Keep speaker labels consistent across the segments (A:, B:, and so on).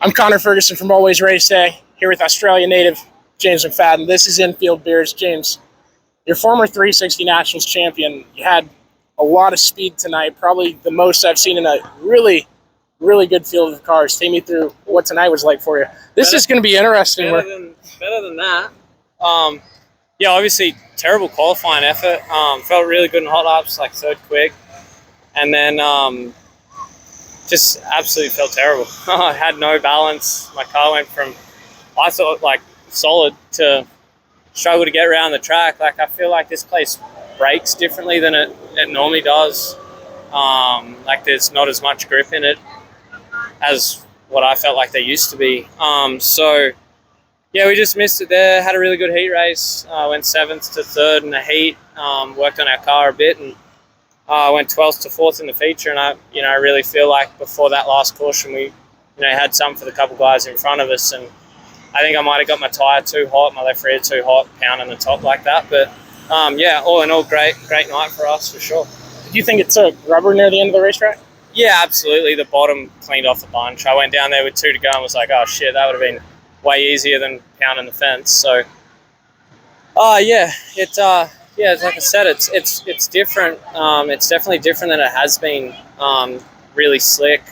A: I'm Connor Ferguson from Always Race Day, here with Australia native James McFadden. This is Infield Beers. James, your former 360 Nationals champion, you had a lot of speed tonight, probably the most I've seen in a really good field of cars. Take me through what tonight was like for you. This is going to be interesting.
B: Better than that. Yeah, obviously terrible qualifying effort. Felt really good in hot laps, like third quick, and then just absolutely felt terrible. I had no balance. My car went from, I thought, like solid to struggle to get around the track. Like, I feel like this place brakes differently than it normally does. Like, there's not as much grip in it as what I felt like they used to be. So yeah, we just missed it there. Had a really good heat race. Went 7th to 3rd in the heat. Worked on our car a bit, and went 12th to 4th in the feature. And I really feel like before that last caution, we, had some for the couple guys in front of us. And I think I might have got my tire too hot, my left rear too hot, pounding the top like that. But yeah, all in all, great night for us for sure.
A: Do you think it took rubber near the end of the racetrack?
B: Yeah, absolutely. The bottom cleaned off a bunch. I went down there with 2 to go and was like, oh shit, that would have been way easier than pounding the fence. So, yeah, it's like I said, it's different. It's definitely different than it has been. Really slick.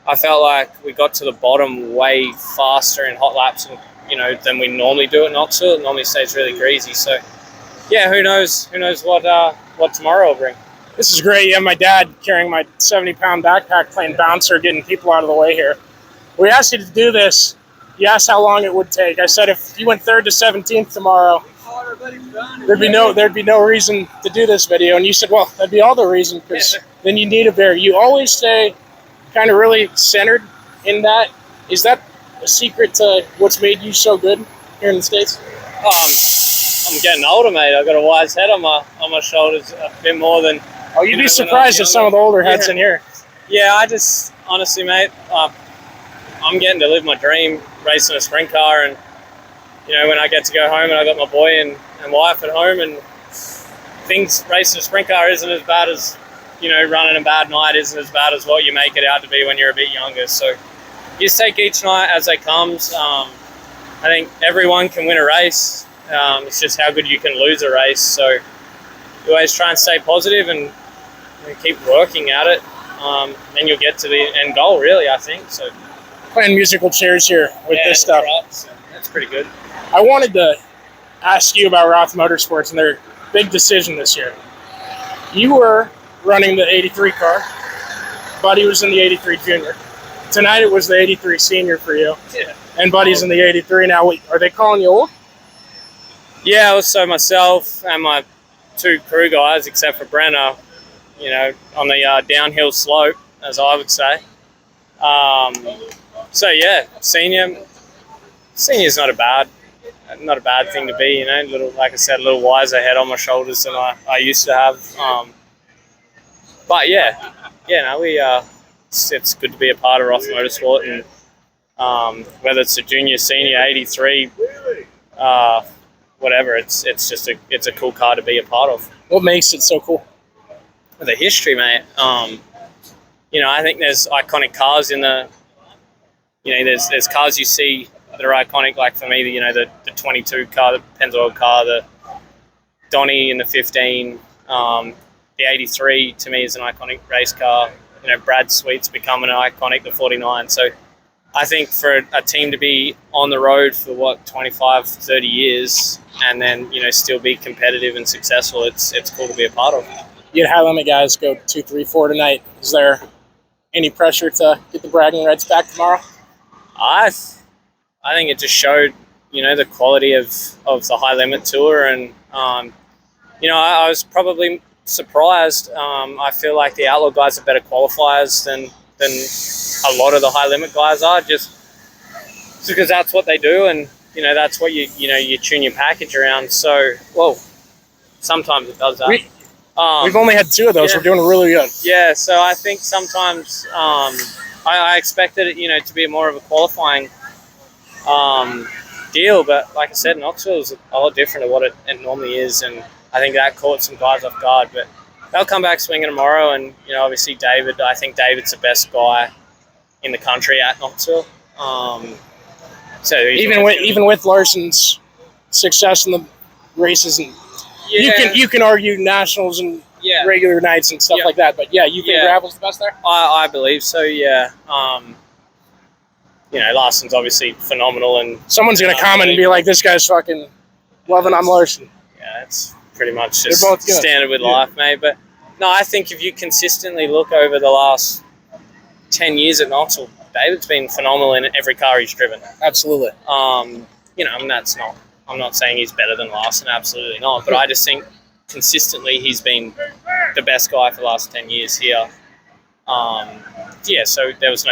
B: I felt like we got to the bottom way faster in hot laps, and than we normally do at Knoxville. It normally stays really greasy. So, yeah, who knows what tomorrow will bring.
A: This is great. Yeah, my dad carrying my 70-pound backpack, playing bouncer, getting people out of the way here. We asked you to do this. You asked how long it would take. I said if you went 3rd to 17th tomorrow, there'd be no reason to do this video. And you said, well, that'd be all the reason, because then you need a beer. You always stay kind of really centered in that. Is that a secret to what's made you so good here in the States?
B: I'm getting older, mate. I've got a wise head on my shoulders a bit more than.
A: Oh, you'd be surprised at some of the older heads in here.
B: Yeah, I just honestly, mate, I'm getting to live my dream, racing a sprint car, and when I get to go home and I got my boy and wife at home, and racing a sprint car isn't as bad as running a bad night isn't as bad as what you make it out to be when you're a bit younger. So you just take each night as it comes. I think everyone can win a race. It's just how good you can lose a race. So you always try and stay positive and keep working at it. Then you'll get to the end goal, really, I think. So
A: playing musical chairs here with this stuff.
B: So that's pretty good.
A: I wanted to ask you about Roth Motorsports and their big decision this year. You were running the 83 car. Buddy was in the 83 Junior. Tonight it was the 83 Senior for you.
B: Yeah.
A: And Buddy's in the 83 now. Are they calling you old?
B: Yeah, also myself and my 2 crew guys, except for Brenner, on the downhill slope, as I would say. So yeah, senior's not a bad thing to be. Like I said, a little wiser head on my shoulders than I used to have. But yeah, it's good to be a part of Roth Motorsport, and whether it's a junior, senior, 83, whatever, it's a cool car to be a part of.
A: What makes it so cool?
B: The history, mate. I think there's iconic cars in the. There's cars you see that are iconic. Like for me, the 22 car, the Pennzoil car, the Donnie in the 15, the 83 to me is an iconic race car. Brad Sweet's becoming an iconic, the 49. So I think for a team to be on the road for 25, 30 years, and then still be competitive and successful, it's cool to be a part of.
A: You had high limit guys go 2, 3, 4 tonight. Is there any pressure to get the bragging rights back tomorrow?
B: I think it just showed the quality of the high limit tour, and I was probably surprised. I feel like the outlaw guys are better qualifiers than a lot of the high limit guys are, just because that's what they do, and that's what you tune your package around. So sometimes it does that.
A: We've only had 2 of those.
B: Yeah.
A: We're doing really good.
B: Yeah, so I think sometimes I expected it to be more of a qualifying deal, but like I said, Knoxville is a lot different to what it normally is, and I think that caught some guys off guard. But they'll come back swinging tomorrow, and obviously David. I think David's the best guy in the country at Knoxville. So
A: even with Larson's success in the races, and you can argue nationals and regular nights and stuff like that. But yeah, you think gravel's the best there?
B: I believe so. Yeah. You know, Larson's obviously phenomenal, and
A: someone's gonna comment and be like, "This guy's fucking loving on Larson."
B: Yeah, it's pretty much just standard with life, mate. But no, I think if you consistently look over the last 10 years at Knoxville, David's been phenomenal in every car he's driven.
A: Absolutely.
B: You know, and I'm not saying he's better than Larson, absolutely not. But I just think consistently he's been the best guy for the last 10 years here. So there was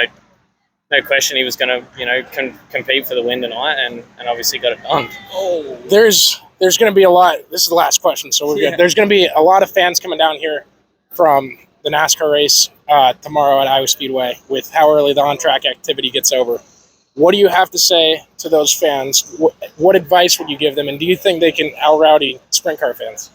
B: no question he was going to, you know, compete for the win tonight, and obviously got it done.
A: Oh, there's going to be a lot. This is the last question, so we're good. There's going to be a lot of fans coming down here from the NASCAR race tomorrow at Iowa Speedway with how early the on-track activity gets over. What do you have to say to those fans? What advice would you give them, and do you think they can out-rowdy sprint car fans?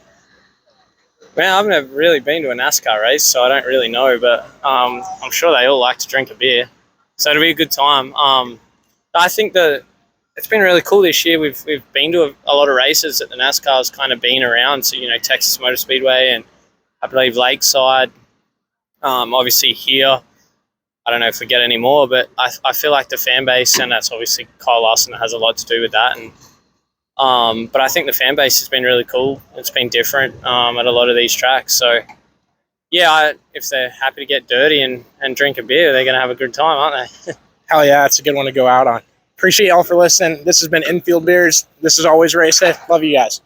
B: Man, I've never really been to a NASCAR race, so I don't really know, but I'm sure they all like to drink a beer. So it'll be a good time. I think that it's been really cool this year. We've been to a lot of races that the NASCAR's kind of been around. So, you know, Texas Motor Speedway and I believe Lakeside. Obviously here, I don't know if we get any more, but I feel like the fan base, and that's obviously Kyle Larson has a lot to do with that. And but I think the fan base has been really cool. It's been different at a lot of these tracks. So yeah, if they're happy to get dirty and drink a beer, they're going to have a good time, aren't they?
A: Hell yeah, it's a good one to go out on. Appreciate y'all for listening. This has been Infield Beers. This is always Race Day. Love you guys.